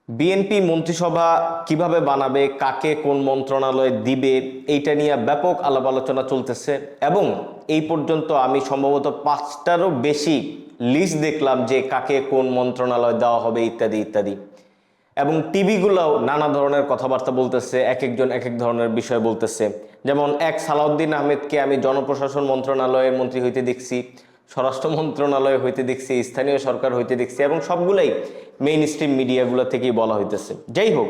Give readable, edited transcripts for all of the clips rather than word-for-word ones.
BNP মন্ত্রিসভা কিভাবে বানাবে, কাকে কোন মন্ত্রণালয়ে দিবে, এইটা নিয়ে ব্যাপক আলাপ আলোচনা চলতেছে। এবং এই পর্যন্ত আমি সম্ভবত 5টারও বেশি লিস্ট দেখলাম যে কাকে কোন মন্ত্রণালয় দেওয়া হবে ইত্যাদি ইত্যাদি। এবং টিভিগুলোও নানা ধরনের কথাবার্তা বলতেছে, এক একজন এক এক ধরনের বিষয় বলতেছে। যেমন এক সালাউদ্দিন আহমেদকে আমি জনপ্রশাসন মন্ত্রণালয়ের মন্ত্রী হইতে দেখছি, স্বরাষ্ট্র মন্ত্রণালয় হইতে দেখছি, স্থানীয় সরকার হইতে দেখছি, এবং সবগুলাই মেইন স্ট্রিম মিডিয়াগুলো থেকেই বলা হইতেছে। যাই হোক,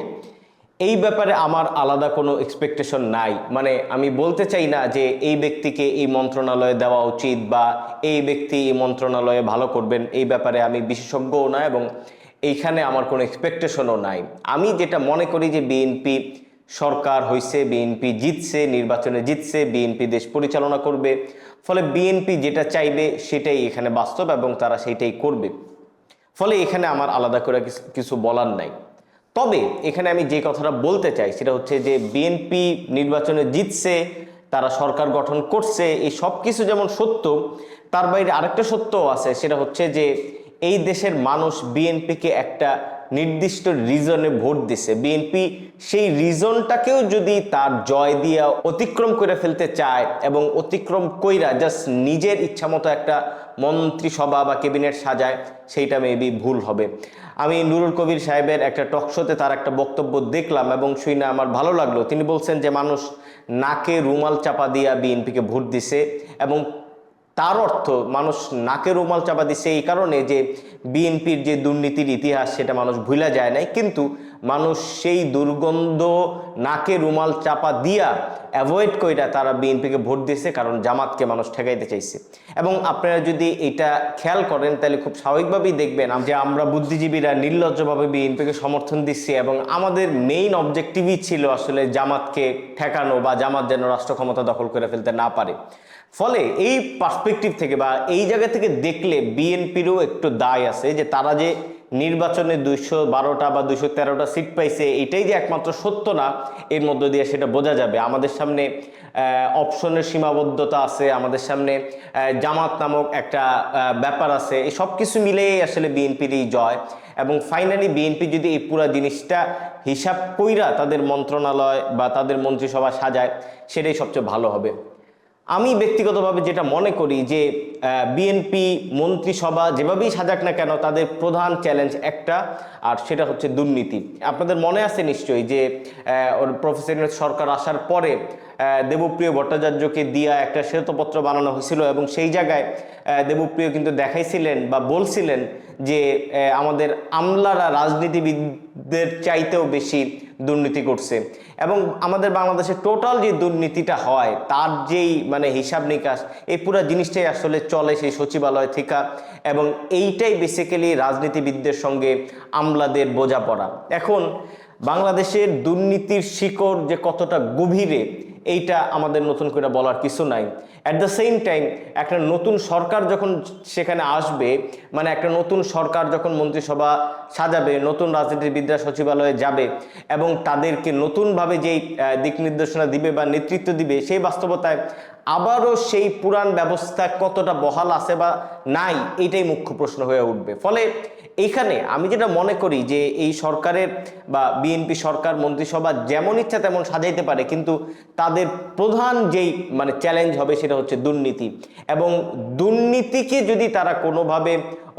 এই ব্যাপারে আমার আলাদা কোনো এক্সপেকটেশন নাই। মানে আমি বলতে চাই না যে এই ব্যক্তিকে এই মন্ত্রণালয়ে দেওয়া উচিত বা এই ব্যক্তি এই মন্ত্রণালয়ে ভালো করবেন, এই ব্যাপারে আমি বিশেষজ্ঞও না এবং এইখানে আমার কোনো এক্সপেকটেশনও নাই। আমি যেটা মনে করি যে বিএনপি সরকার হইছে, বিএনপি জিতছে, নির্বাচনে জিতছে, বিএনপি দেশ পরিচালনা করবে, ফলে বিএনপি যেটা চাইবে সেটাই এখানে বাস্তব এবং তারা সেইটাই করবে। ফলে এখানে আমার আলাদা করে কিছু বলার নাই। তবে এখানে আমি যে কথাটা বলতে চাই সেটা হচ্ছে যে বিএনপি নির্বাচনে জিতছে, তারা সরকার গঠন করছে, এই সব কিছু যেমন সত্য, তার বাইরে আরেকটা সত্যও আছে। সেটা হচ্ছে যে এই দেশের মানুষ বিএনপিকে একটা নির্দিষ্ট রিজনে ভোট দিছে। বিএনপি সেই রিজনটাকেও যদি তার জয় দিয়া অতিক্রম করে ফেলতে চায় এবং অতিক্রম কইরা জাস্ট নিজের ইচ্ছা মতো একটা মন্ত্রিসভা বা ক্যাবিনেট সাজায়, সেইটা মেবি ভুল হবে। আমি নুরুল কবির সাহেবের একটা টকশোতে তার একটা বক্তব্য দেখলাম এবং শুনে আমার ভালো লাগলো। তিনি বলছেন যে মানুষ নাকে রুমাল চাপা দিয়া বিএনপিকে ভোট দিছে, এবং তার অর্থ মানুষ নাকে রুমাল চাপা দিচ্ছে এই কারণে যে বিএনপির যে দুর্নীতির ইতিহাস সেটা মানুষ ভুলা যায় নাই, কিন্তু মানুষ সেই দুর্গন্ধ নাকে রুমাল চাপা দিয়া অ্যাভয়েড কইরা তারা বিএনপিকে ভোট দিয়েছে, কারণ জামাতকে মানুষ ঠেকাইতে চাইছে। এবং আপনারা যদি এটা খেয়াল করেন তাহলে খুব স্বাভাবিকভাবেই দেখবেন যে আমরা বুদ্ধিজীবীরা নির্লজ্জভাবে বিএনপিকে সমর্থন দিচ্ছি এবং আমাদের মেইন অবজেক্টিভই ছিল আসলে জামাতকে ঠেকানো বা জামাত যেন রাষ্ট্র ক্ষমতা দখল করে ফেলতে না পারে। ফলে এই পার্সপেক্টিভ থেকে বা এই জায়গা থেকে দেখলে বিএনপিরও একটু দায় আছে যে তারা যে নির্বাচনে 212টা বা 213টা সিট পাইছে এটাই যে একমাত্র সত্য না, এর মধ্য দিয়ে সেটা বোঝা যাবে। আমাদের সামনে অপশনের সীমাবদ্ধতা আছে, আমাদের সামনে জামাত নামক একটা ব্যাপার আছে। এই সব কিছু মিলেই আসলে বিএনপির এই জয়। এবং ফাইনালি বিএনপি যদি এই পুরা জিনিসটা হিসাব কইরা তাদের মন্ত্রণালয় বা তাদের মন্ত্রিসভা সাজায়, সেটাই সবচেয়ে ভালো হবে। আমি ব্যক্তিগতভাবে যেটা মনে করি যে বিএনপি মন্ত্রিসভা যেভাবেই সাজাক না কেন তাদের প্রধান চ্যালেঞ্জ একটা, আর সেটা হচ্ছে দুর্নীতি। আপনাদের মনে আছে নিশ্চয়ই যে প্রফেসর সরকার আসার পরে দেবপ্রিয় ভট্টাচার্যকে দিয়া একটা শ্বেতপত্র বানানো হয়েছিল এবং সেই জায়গায় দেবপ্রিয় কিন্তু দেখাইছিলেন বা বলছিলেন যে আমাদের আমলারা রাজনীতিবিদদের চাইতেও বেশি দুর্নীতি করছে। এবং আমাদের বাংলাদেশের টোটাল যে দুর্নীতিটা হয় তার যেই মানে হিসাব নিকাশ, এই পুরো জিনিসটাই আসলে চলে সেই সচিবালয় থেকে, এবং এইটাই বেসিক্যালি রাজনীতিবিদদের সঙ্গে আমলাদের বোঝাপড়া। এখন বাংলাদেশের দুর্নীতির শিকড় যে কতটা গভীরে এইটা আমাদের নতুন করে বলার কিছু নাই। অ্যাট দ্য সেম টাইম একটা নতুন সরকার যখন সেখানে আসবে, মানে একটা নতুন সরকার যখন মন্ত্রিসভা সাজাবে, নতুন রাজনীতিবিদরা সচিবালয়ে যাবে এবং তাদেরকে নতুনভাবে যেই দিক নির্দেশনা দিবে বা নেতৃত্ব দিবে, সেই বাস্তবতায় আবারও সেই পুরান ব্যবস্থা কতটা বহাল আছে বা নাই, এইটাই মুখ্য প্রশ্ন হয়ে উঠবে। ফলে এইখানে আমি যেটা মনে করি যে এই সরকারের বা বিএনপি সরকার মন্ত্রিসভা যেমন ইচ্ছা তেমন সাজাইতে পারে, কিন্তু তাদের প্রধান যেই মানে চ্যালেঞ্জ হবে সেটা হচ্ছে দুর্নীতি। এবং দুর্নীতিকে যদি তারা কোনোভাবে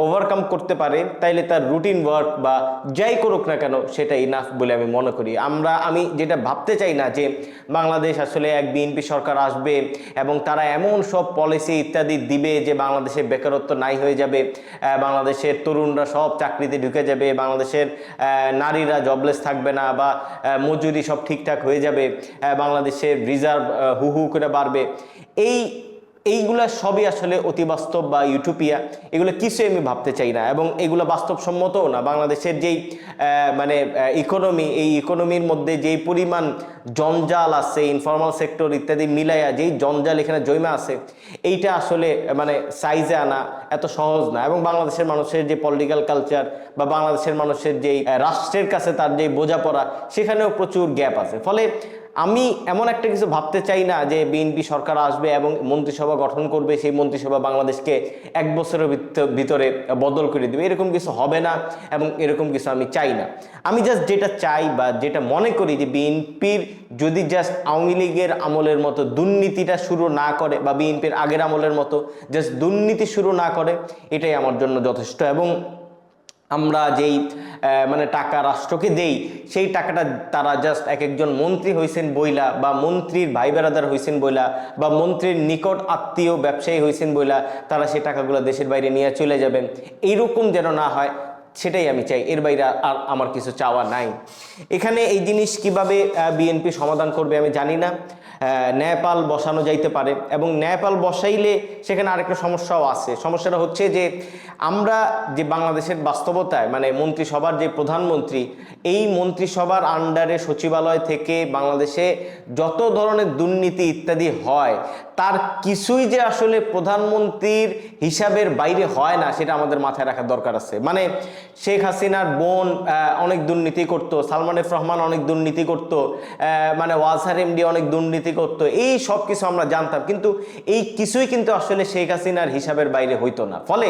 ওভারকাম করতে পারে তাইলে তার রুটিন ওয়ার্ক বা যাই করুক না কেন সেটা ইনাফ বলে আমি মনে করি। আমি যেটা ভাবতে চাই না যে বাংলাদেশ আসলে এক বিএনপি সরকার আসবে এবং তারা এমন সব পলিসি ইত্যাদি দিবে যে বাংলাদেশের বেকারত্ব নাই হয়ে যাবে, বাংলাদেশের তরুণরা সব চাকরিতে ঢুকে যাবে, বাংলাদেশের নারীরা জবলেস থাকবে না বা মজুরি সব ঠিকঠাক হয়ে যাবে, বাংলাদেশের রিজার্ভ হু হু করে বাড়বে। এইগুলা সবই আসলে অতিবাস্তব বা ইউটোপিয়া, এগুলো কিছু আমি ভাবতে চাই না এবং এগুলো বাস্তবসম্মতও না। বাংলাদেশের যেই মানে ইকোনমি, এই ইকোনমির মধ্যে যেই পরিমাণ জঞ্জাল আছে, ইনফর্মাল সেক্টর ইত্যাদি মিলাইয়া যেই জঞ্জাল এখানে জমা আছে, এইটা আসলে মানে সাইজে আনা এত সহজ না। এবং বাংলাদেশের মানুষের যে পলিটিক্যাল কালচার বা বাংলাদেশের মানুষের যেই রাষ্ট্রের কাছে তার যেই বোঝাপড়া, সেখানেও প্রচুর গ্যাপ আছে। ফলে আমি এমন একটা কিছু ভাবতে চাই না যে বিএনপি সরকার আসবে এবং মন্ত্রিসভা গঠন করবে, সেই মন্ত্রিসভা বাংলাদেশকে 1 বছরের ভিতরে বদল করে দেবে, এরকম কিছু হবে না এবং এরকম কিছু আমি চাই না। আমি জাস্ট যেটা চাই বা যেটা মনে করি যে বিএনপির যদি জাস্ট আওয়ামী লীগের আমলের মতো দুর্নীতিটা শুরু না করে বা বিএনপির আগের আমলের মতো জাস্ট দুর্নীতি শুরু না করে, এটাই আমার জন্য যথেষ্ট। এবং আমরা যেই মানে টাকা রাষ্ট্রকে দেই, সেই টাকাটা তারা জাস্ট এক একজন মন্ত্রী হয়েছেন বইলা বা মন্ত্রীর ভাই বেড়াদার হয়েছেন বইলা বা মন্ত্রীর নিকট আত্মীয় ব্যবসায়ী হয়েছেন বইলা তারা সেই টাকাগুলো দেশের বাইরে নিয়ে চলে যাবেন, এইরকম যেন না হয়, সেটাই আমি চাই। এর বাইরে আর আমার কিছু চাওয়া নাই। এখানে এই জিনিস কিভাবে বিএনপি সমাধান করবে আমি জানি না। ন্যায়পাল বসানো যাইতে পারে এবং ন্যায়পাল বসাইলে সেখানে আরেকটা সমস্যাও আছে। সমস্যাটা হচ্ছে যে আমরা যে বাংলাদেশের বাস্তবতায় মানে মন্ত্রিসভার যে প্রধানমন্ত্রী, এই মন্ত্রিসভার আন্ডারে সচিবালয় থেকে বাংলাদেশে যত ধরনের দুর্নীতি ইত্যাদি হয় তার কিছুই যে আসলে প্রধানমন্ত্রীর হিসাবের বাইরে হয় না, সেটা আমাদের মাথায় রাখার দরকার আছে। মানে শেখ হাসিনার বোন অনেক দুর্নীতি করত, সালমান এফ রহমান অনেক দুর্নীতি করত, মানে ওয়াজহার এমডি অনেক দুর্নীতি করত, এই সব কিছু আমরা জানতাম, কিন্তু এই কিছুই কিন্তু আসলে শেখ হাসিনার হিসাবের বাইরে হইতো না। ফলে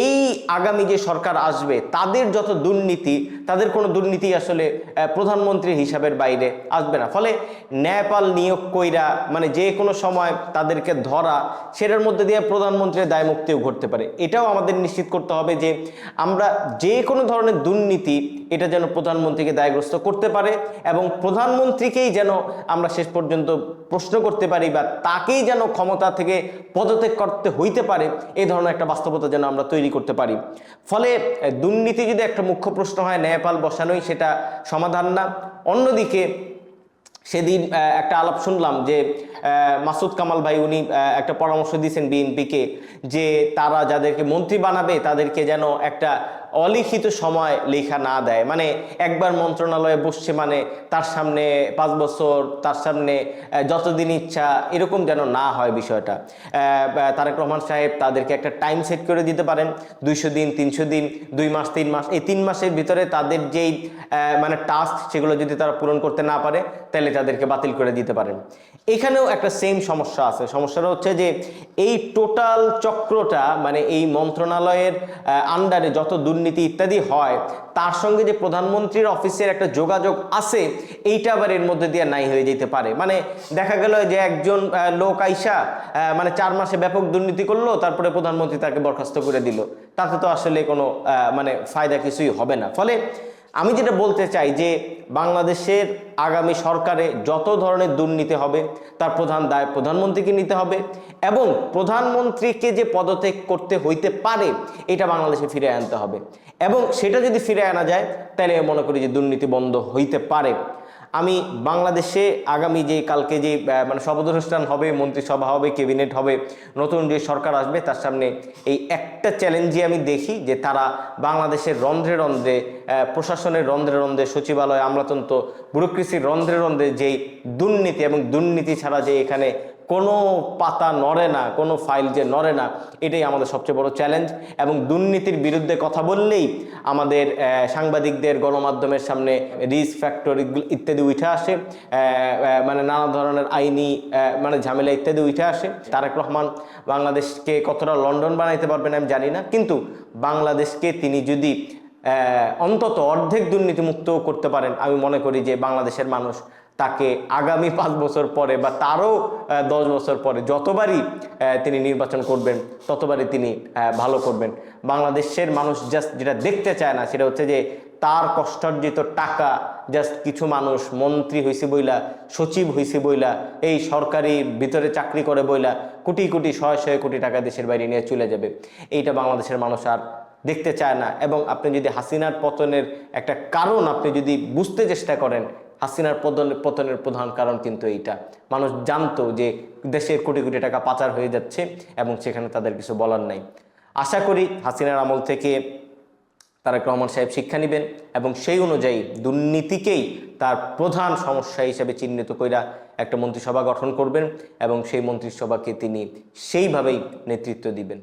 এই আগামী যে সরকার আসবে তাদের যত দুর্নীতি, তাদের কোনো দুর্নীতি আসলে প্রধানমন্ত্রীর হিসাবের বাইরে আসবে না। ফলে ন্যায়পাল নিয়োগ কইরা মানে যে কোনো সময় তাদেরকে ধরা, সেটার মধ্যে দিয়ে প্রধানমন্ত্রীর দায় মুক্তিও ঘটতে পারে। এটাও আমাদের নিশ্চিত করতে হবে যে আমরা যে কোনো ধরনের দুর্নীতি এটা যেন প্রধানমন্ত্রীকে দায়গ্রস্ত করতে পারে এবং প্রধানমন্ত্রীকেই যেন আমরা শেষ পর্যন্ত প্রশ্ন করতে পারি বা তাকেই যেন ক্ষমতা থেকে পদত্যাগ করতে হইতে পারে, এই ধরনের একটা বাস্তবতা যেন আমরা তৈরি করতে পারি। ফলে দুর্নীতি যদি একটা মুখ্য প্রশ্ন হয়, ন্যায়পাল বসানোই সেটা সমাধান না। অন্যদিকে সেদিন একটা আলাপ শুনলাম যে মাসুদ কামাল ভাই উনি একটা পরামর্শ দিয়েছেন বিএনপিকে যে তারা যাদেরকে মন্ত্রী বানাবে তাদেরকে যেন একটা অলিখিত সময় লেখা না দেয়, মানে একবার মন্ত্রণালয়ে বসছে মানে তার সামনে 5 বছর, তার সামনে যতদিন ইচ্ছা, এরকম যেন না হয় বিষয়টা। তারেক রহমান সাহেব তাদেরকে একটা টাইম সেট করে দিতে পারেন, 200 দিন, 300 দিন, 2 মাস, 3 মাস, এই 3 মাসের ভিতরে তাদের যেই মানে টাস্ক সেগুলো যদি তারা পূরণ করতে না পারে তাহলে তাদেরকে বাতিল করে দিতে পারেন। এখানেও একটা সেম সমস্যা আছে। সমস্যাটা হচ্ছে যে এই টোটাল চক্রটা মানে এই মন্ত্রণালয়ের আন্ডারে যত দুর্নীতি ইত্যাদি হয় তার সঙ্গে যে প্রধানমন্ত্রীর অফিসের একটা যোগাযোগ আছে, এইটা আবার এর মধ্যে দিয়ে নাই হয়ে যেতে পারে। মানে দেখা গেল যে একজন লোক আইসা মানে 4 মাসে ব্যাপক দুর্নীতি করলো, তারপরে প্রধানমন্ত্রী তাকে বরখাস্ত করে দিল, তাতে তো আসলে কোনো মানে ফায়দা কিছুই হবে না। ফলে আমি যেটা বলতে চাই যে বাংলাদেশের আগামী সরকারে যত ধরনের দুর্নীতি হবে তার প্রধান দায় প্রধানমন্ত্রীকে নিতে হবে এবং প্রধানমন্ত্রীকে যে পদত্যাগ করতে হইতে পারে এটা বাংলাদেশে ফিরে আনতে হবে এবং সেটা যদি ফিরে আনা যায় তাহলে মনে করি যে দুর্নীতি বন্ধ হইতে পারে। আমি বাংলাদেশে আগামী যে কালকে যে মানে শপথ অনুষ্ঠান হবে, মন্ত্রিসভা হবে, ক্যাবিনেট হবে, নতুন যে সরকার আসবে তার সামনে এই একটা চ্যালেঞ্জই আমি দেখি যে তারা বাংলাদেশের রন্ধ্রে রন্ধ্রে, প্রশাসনের রন্ধ্রে রন্ধ্রে, সচিবালয়, আমলাতন্ত্র, ব্যুরোক্রেসির রন্ধ্রে রন্ধ্রে যেই দুর্নীতি এবং দুর্নীতি ছাড়া যে এখানে কোনো পাতা নড়ে না, কোনো ফাইল যে নড়ে না, এটাই আমাদের সবচেয়ে বড় চ্যালেঞ্জ। এবং দুর্নীতির বিরুদ্ধে কথা বললেই আমাদের সাংবাদিকদের, গণমাধ্যমের সামনে রিস্ক ফ্যাক্টর ইত্যাদি উঠে আসে, মানে নানা ধরনের আইনি মানে ঝামেলা ইত্যাদি উঠে আসে। তারেক রহমান বাংলাদেশকে কতটা লন্ডন বানাইতে পারবেন আমি জানি না, কিন্তু বাংলাদেশকে তিনি যদি অন্তত অর্ধেক দুর্নীতিমুক্ত করতে পারেন, আমি মনে করি যে বাংলাদেশের মানুষ তাকে আগামী 5 বছর পরে বা তারও 10 বছর পরে যতবারই তিনি নির্বাচন করবেন ততবারই তিনি ভালো করবেন। বাংলাদেশের মানুষ জাস্ট যেটা দেখতে চায় না সেটা হচ্ছে যে তার কষ্টার্জিত টাকা জাস্ট কিছু মানুষ মন্ত্রী হইছে বইলা, সচিব হইছে বইলা, এই সরকারি ভিতরে চাকরি করে বইলা কোটি কোটি, শয়ে শয়ে কোটি টাকা দেশের বাইরে নিয়ে চলে যাবে, এইটা বাংলাদেশের মানুষ আর দেখতে চায় না। এবং আপনি যদি হাসিনার পতনের একটা কারণ আপনি যদি বুঝতে চেষ্টা করেন, হাসিনার পতনের প্রধান কারণ কিন্তু এইটা। মানুষ জানতো যে দেশের কোটি কোটি টাকা পাচার হয়ে যাচ্ছে এবং সেখানে তাদের কিছু বলার নাই। আশা করি হাসিনার আমল থেকে তারেক রহমান সাহেব শিক্ষা নেবেন এবং সেই অনুযায়ী দুর্নীতিকেই তার প্রধান সমস্যা হিসেবে চিহ্নিত কইরা একটা মন্ত্রিসভা গঠন করবেন এবং সেই মন্ত্রিসভাকে তিনি সেইভাবেই নেতৃত্ব দিবেন।